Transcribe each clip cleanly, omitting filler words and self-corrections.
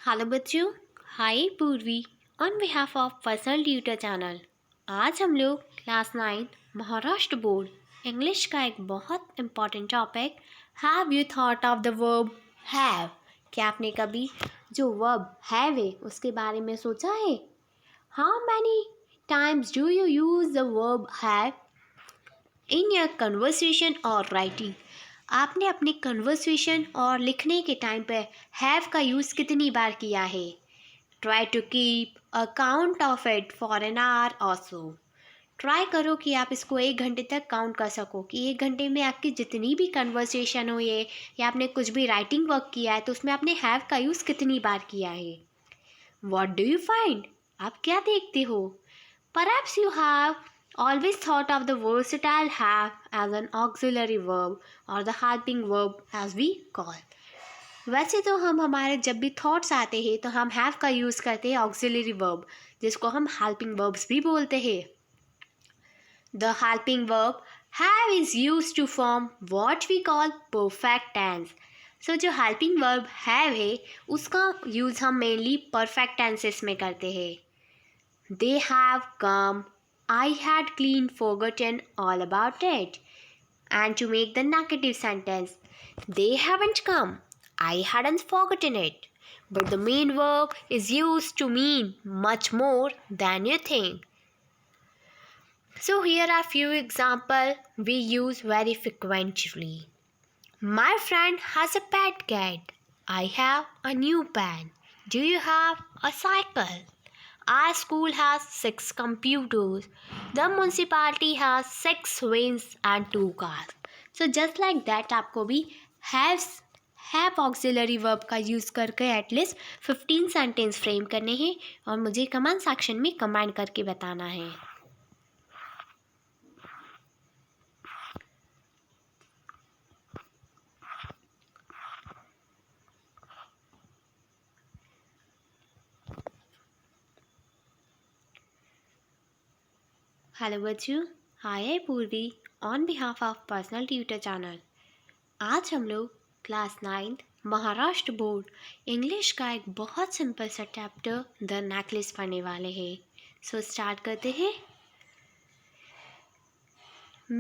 Hello बच्चों। हाय पूर्वी। On behalf of personal tutor channel आज हम लोग क्लास 9 महाराष्ट्र बोर्ड इंग्लिश का एक बहुत important topic have you thought of the verb have. क्या आपने कभी जो वर्ब हैव है उसके बारे में सोचा है? How many times do you use the verb have in your conversation और राइटिंग? आपने अपने कन्वर्सेशन और लिखने के टाइम पे हैव का यूज़ कितनी बार किया है? Try to keep a count of it for an hour or so. Try करो कि आप इसको 1 घंटे तक काउंट कर सको कि 1 घंटे में आपकी जितनी भी कन्वर्सेशन हुई है या आपने कुछ भी राइटिंग वर्क किया है तो उसमें आपने हैव का यूज़ कितनी बार किया है। What do you find? आप क्या देखते हो? Perhaps you have always thought of the versatile have as an auxiliary verb or the helping verb as we call. वैसे तो हम हमारे जब भी थॉट्स आते हैं तो हम हैव का यूज़ करते हैं ऑक्सिलरी वर्ब जिसको हम हेल्पिंग वर्ब्स भी बोलते हैं। The helping verb have is use to form what we call perfect tense. So जो हेल्पिंग वर्ब हैव है उसका यूज़ हम मेनली परफेक्ट टेंसेस में करते हैं। They have come. I had clean forgotten all about it. And to make the negative sentence, they haven't come. I hadn't forgotten it. But the main verb is used to mean much more than you think. So here are few examples we use very frequently. My friend has a pet cat. I have a new pen. Do you have a cycle? Our school has 6 computers. The municipality has 6 vans and 2 cars. So just like that आपको भी have auxiliary verb का use करके at least 15 sentence frame करने हैं और मुझे comment section में comment करके बताना है। हेलो बच्चों, हाय पूर्वी on behalf of personal tutor channel. आज हम लोग क्लास 9 महाराष्ट्र बोर्ड इंग्लिश का एक बहुत सिंपल सा चैप्टर द नेकलेस पढ़ने वाले हैं। सो स्टार्ट करते हैं।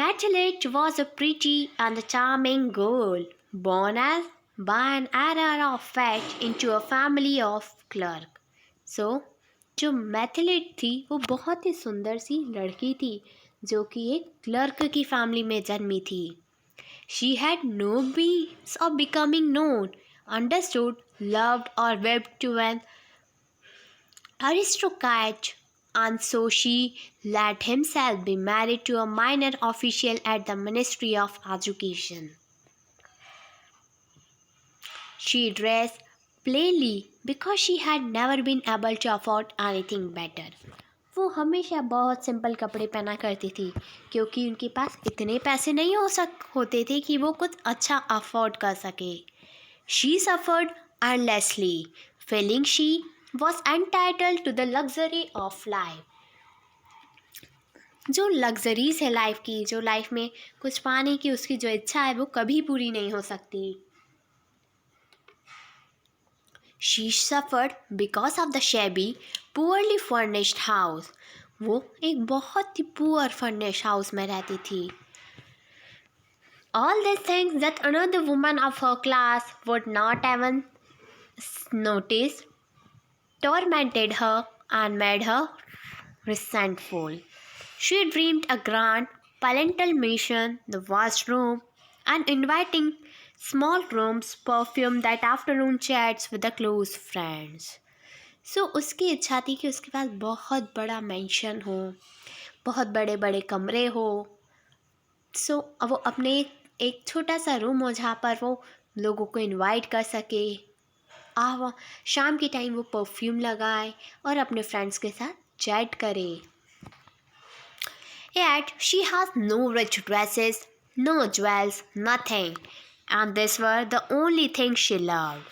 Metalite was a pretty and charming girl, born as by an error of fate into a family of clerk. So जो मैथिलेट थी वो बहुत ही सुंदर सी लड़की थी जो कि एक क्लर्क की फैमिली में जन्मी थी। She had no means of becoming known, understood, loved, or wept to an aristocrat, and so she let himself be married to a minor official at the Ministry of Education. She dressed plainly because she had never been able to afford anything better. वो हमेशा बहुत simple कपड़े पहना करती थी क्योंकि उनके पास इतने पैसे नहीं होते थे कि वो कुछ अच्छा अफोर्ड कर सके। She suffered endlessly, feeling she was entitled to the luxury of life. जो लग्जरीज है लाइफ की, जो लाइफ में कुछ पाने की उसकी जो इच्छा है वो कभी पूरी नहीं हो सकती। She suffered because of the shabby, poorly furnished house. वो एक बहुत ही पुअर फर्निश्ड हाउस में रहती थी। All these things that another woman of her class would not even notice tormented her and made her resentful. She dreamed a grand parental mission, the vast room, and inviting small rooms, perfume that afternoon chats with the close friends. So उसकी इच्छा थी कि उसके पास बहुत बड़ा mention हो, बहुत बड़े बड़े कमरे हो। सो वो अपने एक छोटा सा रूम हो जहाँ पर वो लोगों को इनवाइट कर सके। शाम के टाइम वो परफ्यूम लगाए और अपने फ्रेंड्स के साथ चैट करे। Yet she has no rich dresses, no jewels, nothing, and these were the only things she loved.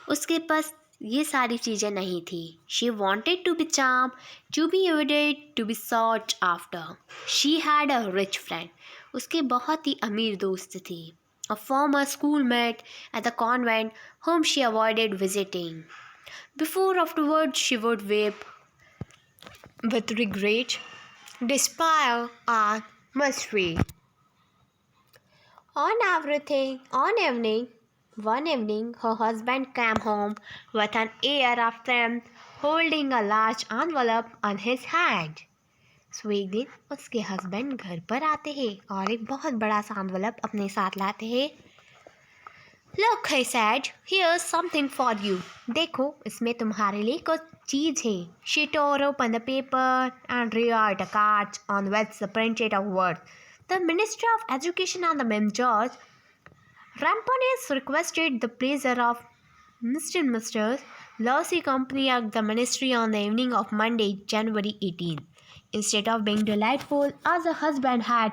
उसके पास ये सारी चीज़ें नहीं थी। She wanted to be charmed, to be evident, to be sought after. She had a rich friend. उसके बहुत ही अमीर दोस्त थी। A former schoolmate at the convent whom she avoided visiting. Before afterwards she would weep with regret, despair, and misery. One evening, her husband came home with an air of triumph, holding a large envelope on his hand. So एक दिन उसके husband घर पर आते हैं और एक बहुत बड़ा सा एनवलप अपने साथ लाते हैं. Look, he said, here's something for you. देखो, इसमें तुम्हारे लिए कुछ चीज़ है. She tore open the paper and read a card on which the printed of words. The Minister of Education and the Mem George Rampones requested the pleasure of Mr. and Mrs. Lossy company at the ministry on the evening of Monday, January 18th. Instead of being delightful as her husband had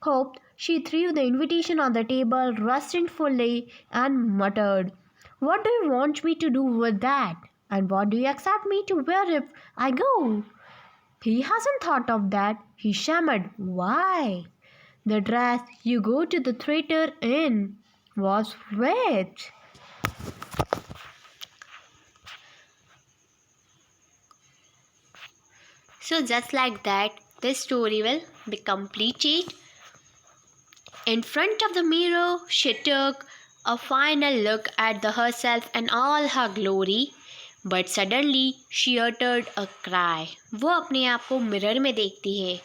hoped, she threw the invitation on the table resentfully and muttered, "What do you want me to do with that? And what do you expect me to wear if I go?" He hasn't thought of that, he stammered. Why? The dress you go to the theatre in was which? So just like that, this story will be completed. In front of the mirror, she took a final look at herself and all her glory. But suddenly she uttered a cry. वो अपने आप को mirror में देखती है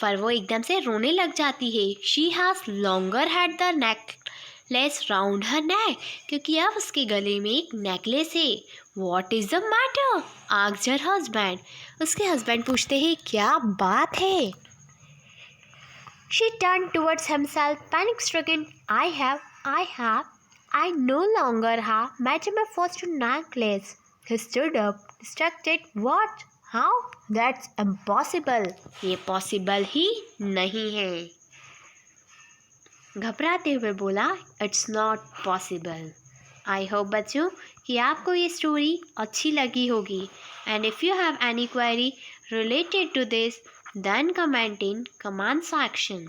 पर वो एकदम से रोने लग जाती है. She has longer had the necklace round her neck क्योंकि अब उसके गले में एक नेकलेस है. What is the matter? asked her husband. उसके हस्बैंड पूछते हैं क्या बात है. She turned towards himself, panic-stricken. I no longer have metamorphosed necklace. He stood up, distracted. What? How? That's impossible. ये possible ही नहीं है. घबराते हुए बोला, It's not possible. I hope बच्चों कि आपको ये स्टोरी अच्छी लगी होगी. And if you have any query related to this, then comment in comment section.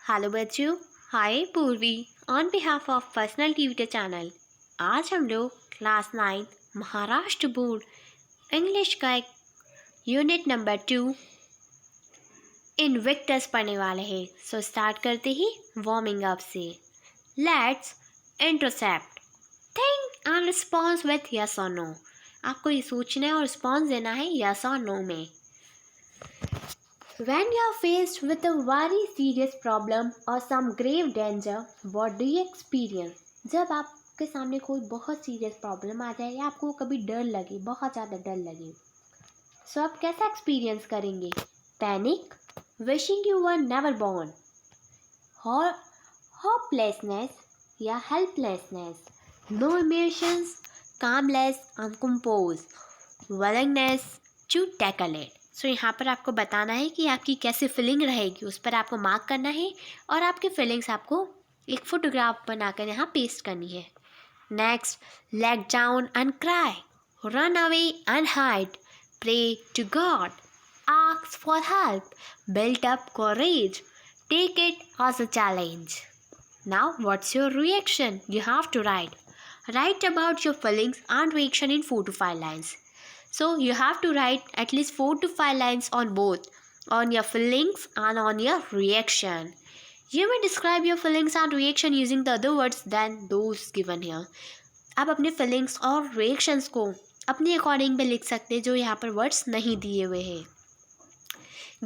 Hello बच्चों, हाय पूर्वी on behalf of personal tutor channel. आज हम लोग क्लास 9 महाराष्ट्र बोर्ड इंग्लिश का एक यूनिट नंबर 2 इनविक्टस पढ़ने वाले हैं. सो स्टार्ट करते ही वार्मिंग अप से. Let's intercept. Think and response with yes और नो. आपको ये सोचना है और रिस्पॉन्स देना है यस और नो में. When you are faced with a very serious problem or some grave danger, what do you experience? जब आपके सामने कोई बहुत सीरियस प्रॉब्लम आ जाए या आपको कभी डर लगे, बहुत ज़्यादा डर लगे, सो आप कैसा एक्सपीरियंस करेंगे? Panic, wishing you were never born, hopelessness या helplessness, no emotions, calmless, uncompose, willingness to tackle it. So यहाँ पर आपको बताना है कि आपकी कैसी फीलिंग रहेगी, उस पर आपको मार्क करना है और आपकी फीलिंग्स आपको एक फोटोग्राफ बनाकर यहाँ पेस्ट करनी है. Next, let down and cry, run away and hide, pray to God, ask for help, build up courage, take it as a challenge. Now what's your reaction? You have to write about your feelings and reaction in 4 to 5 lines. So you have to write at least 4 to 5 lines on both, on your feelings and on your reaction. You may describe your feelings and reaction using the other words than those given here. आप अपने feelings और reactions को अपने according पे लिख सकते हैं जो यहाँ पर words नहीं दिए हुए हैं.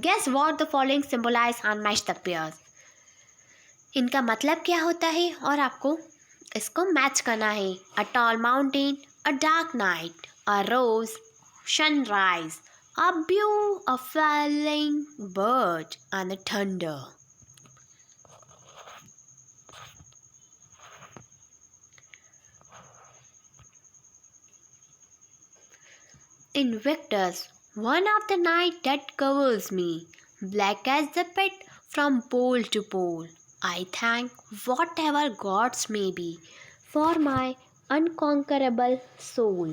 Guess what the following symbolize and match the pairs. इनका मतलब क्या होता है और आपको इसको मैच करना है. A tall mountain, a dark night, a rose, sunrise, a flying bird, and the thunder. Invictus, one of the night that covers me, black as the pit from pole to pole. I thank whatever gods may be for my unconquerable soul.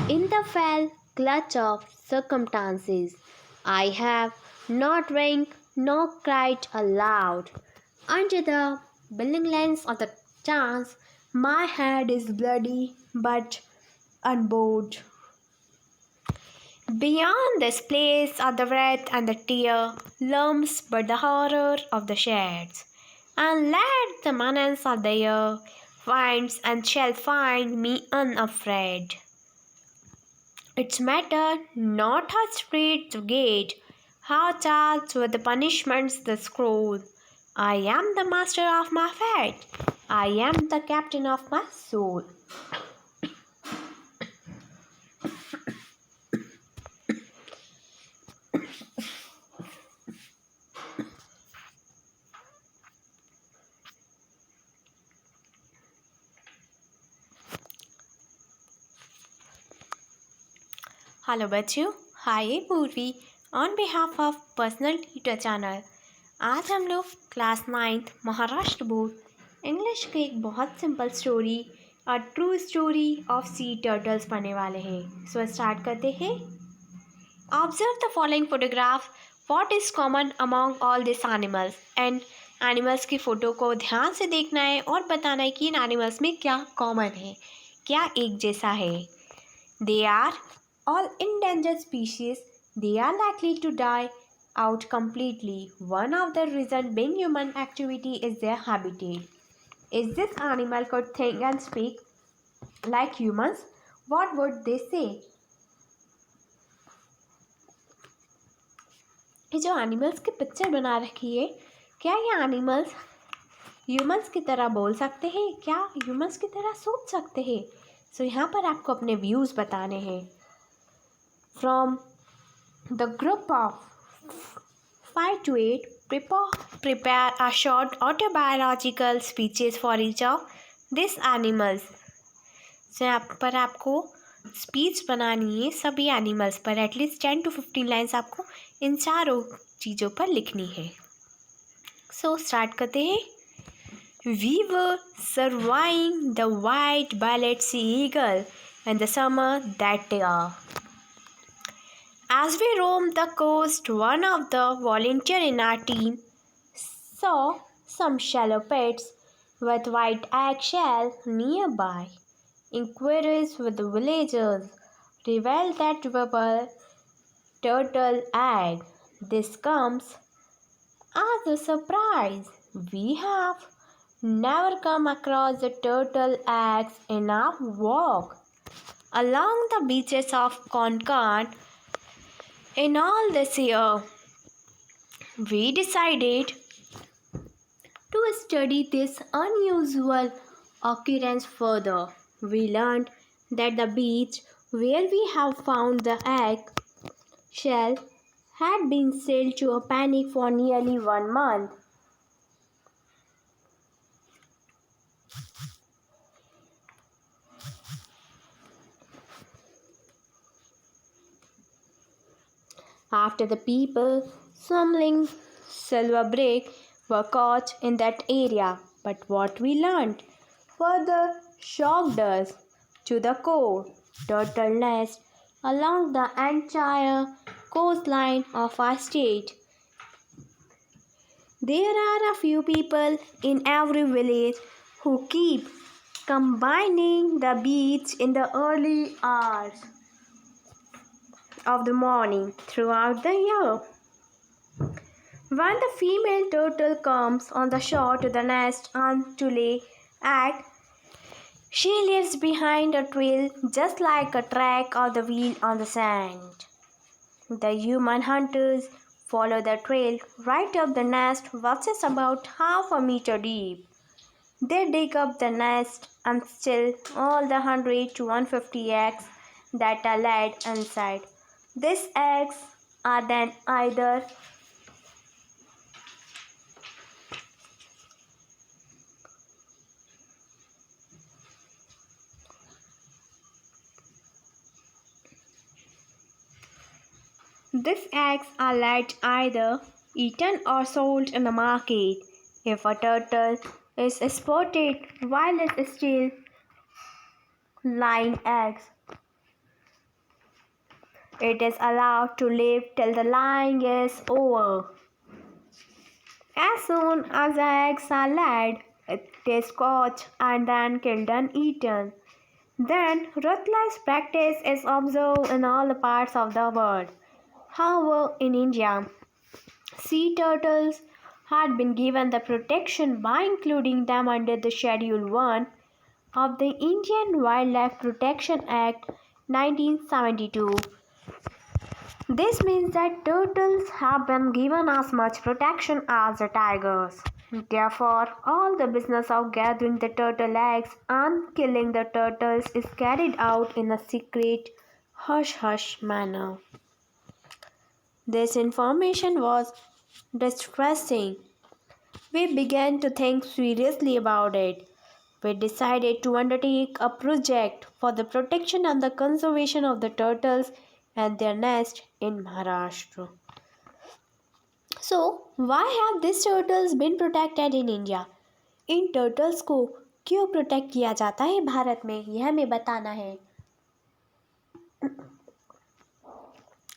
In the fell clutch of circumstances, I have not drank nor cried aloud. Under the billing lens of the chance, my head is bloody but unbowed. Beyond this place are the wrath and the tear, lumps but the horror of the shades. And let the menace of the year finds and shall find me unafraid. It's matter not how straight the gate, how charged with the punishments the scroll. I am the master of my fate. I am the captain of my soul. Hello बच्चों, हाय पूर्वी on behalf of personal tutor channel. आज हम लोग class 9th Maharashtra board English के एक बहुत simple story a true story of C turtles पढ़ने वाले हैं। सो स्टार्ट करते हैं। Observe the following photograph. What is common among all this animals. And animals की फ़ोटो को ध्यान से देखना है और बताना है कि इन एनिमल्स में क्या कॉमन है, क्या एक जैसा है। They are all endangered species. They are likely to die out completely. One of the reasons being human activity is their habitat. If this animal could think and speak like humans, what would they say? ये जो animals की picture बना रखी है, क्या ये animals humans की तरह बोल सकते हैं? क्या ह्यूमंस की तरह सोच सकते हैं? सो यहाँ पर आपको अपने व्यूज़ बताने हैं। From the group of 5 to 8, prepare a short autobiographical speeches for each of these animals. So यहाँ पर आपको स्पीच बनानी है सभी एनिमल्स पर। एटलीस्ट 10 to 15 लाइन्स आपको इन चारों चीज़ों पर लिखनी है। सो स्टार्ट करते हैं। We were surveying the white-bellied sea eagle in the summer that year. As we roamed the coast, one of the volunteers in our team saw some shallow pits with white eggshell nearby. Inquiries with the villagers revealed that were turtle egg. This comes as a surprise. We have never come across the turtle eggs in our walk along the beaches of Konkan. In all this year, we decided to study this unusual occurrence further. We learned that the beach where we have found the egg shell had been sailed to a penny for nearly 1 month. After the people smuggling silver brick were caught in that area. But what we learned further shocked us to the core. Turtle nests along the entire coastline of our state. There are a few people in every village who keep combining the beach in the early hours of the morning throughout the year. When the female turtle comes on the shore to the nest and to lay egg, she leaves behind a trail just like a track of the wheel on the sand. The human hunters follow the trail right up the nest, which is about half a meter deep. They dig up the nest and steal all the 100 to 150 eggs that are laid inside. These eggs are then either eaten or sold in the market. If a turtle is spotted while it is still laying eggs. It is allowed to live till the laying is over. As soon as the eggs are laid, it is caught and then killed and eaten. Then, ruthless practice is observed in all the parts of the world. However, in India, sea turtles had been given the protection by including them under the Schedule 1 of the Indian Wildlife Protection Act 1972. This means that turtles have been given as much protection as the tigers. Therefore, all the business of gathering the turtle eggs and killing the turtles is carried out in a secret, hush-hush manner. This information was distressing. We began to think seriously about it. We decided to undertake a project for the protection and the conservation of the turtles and their nest in Maharashtra. So, why have these turtles been protected in India? In turtles को क्यों protect किया जाता है भारत में, यह हमें बताना है।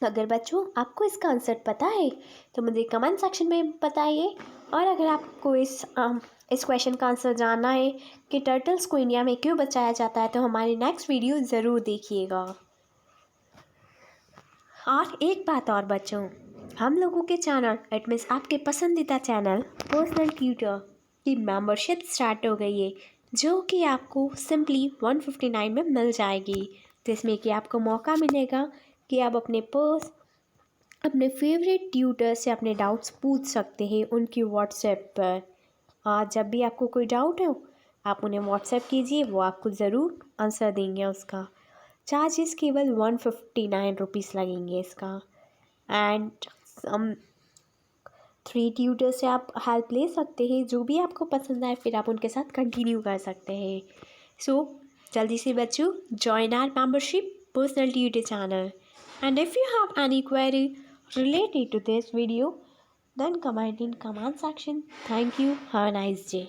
अगर बच्चों आपको इसका आंसर पता है तो मुझे कमेंट सेक्शन में बताइए, और अगर आपको इस क्वेश्चन का आंसर जानना है कि टर्टल्स को इंडिया में क्यों बचाया जाता है तो हमारी नेक्स्ट वीडियो ज़रूर देखिएगा। और एक बात और बच्चों, हम लोगों के चैनल इट मीन्स आपके पसंदीदा चैनल पर्सनल ट्यूटर की मेंबरशिप स्टार्ट हो गई है, जो कि आपको सिंपली 159 में मिल जाएगी, जिसमें कि आपको मौका मिलेगा कि आप अपने फेवरेट ट्यूटर से अपने डाउट्स पूछ सकते हैं उनकी व्हाट्सएप पर। और जब भी आपको कोई डाउट हो आप उन्हें व्हाट्सएप कीजिए, वो आपको ज़रूर आंसर देंगे। उसका चार्जेस केवल 159 रुपीज़ लगेंगे इसका। एंड 3 ट्यूटर से आप हेल्प ले सकते हैं, जो भी आपको पसंद आए फिर आप उनके साथ कंटिन्यू कर सकते हैं। सो जल्दी से बच्चों join our membership personal tutor channel, and if you have any query related to this video then comment in comment section. Thank you. Have a nice day.